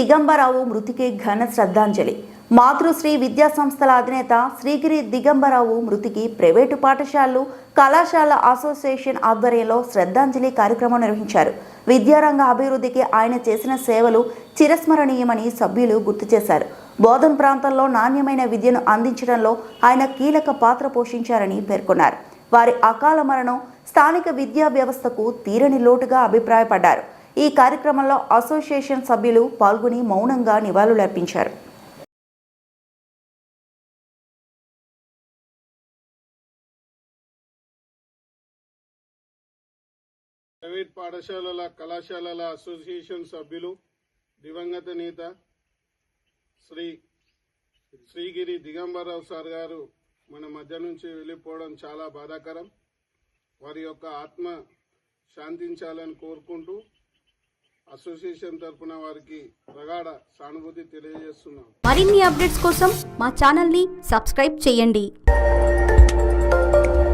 దిగంబరావు మృతికి ఘన శ్రద్ధాంజలి. మాతృశ్రీ విద్యా సంస్థల అధినేత శ్రీగిరి దిగంబరావు మృతికి ప్రైవేటు పాఠశాలలు, కళాశాల అసోసియేషన్ ఆధ్వర్యంలో శ్రద్ధాంజలి కార్యక్రమం నిర్వహించారు. విద్యారంగ అభివృద్ధికి ఆయన చేసిన సేవలు చిరస్మరణీయమని సభ్యులు గుర్తు చేశారు. బోధన్ ప్రాంతంలో నాణ్యమైన విద్యను అందించడంలో ఆయన కీలక పాత్ర పోషించారని పేర్కొన్నారు. వారి అకాల మరణం స్థానిక విద్యా వ్యవస్థకు తీరని లోటుగా అభిప్రాయపడ్డారు. ఈ కార్యక్రమంలో అసోసియేషన్ సభ్యులు పాల్గొని మౌనంగా నివాళులర్పించారు. ప్రైవేట్ పాఠశాలల, కళాశాలల అసోసియేషన్ సభ్యులు దివంగత నేత శ్రీగిరి దిగంబరరావు సార్ గారు మన మధ్య నుంచి వెళ్ళిపోవడం చాలా బాధాకరం. వారి యొక్క ఆత్మ శాంతించాలని కోరుకుంటూ అసోసియేషన్ తరఫున వారికి ప్రగాఢ సానుభూతి తెలియజేస్తున్నాం. మరిన్ని అప్డేట్స్ కోసం మా ఛానల్ని సబ్స్క్రైబ్ చేయండి.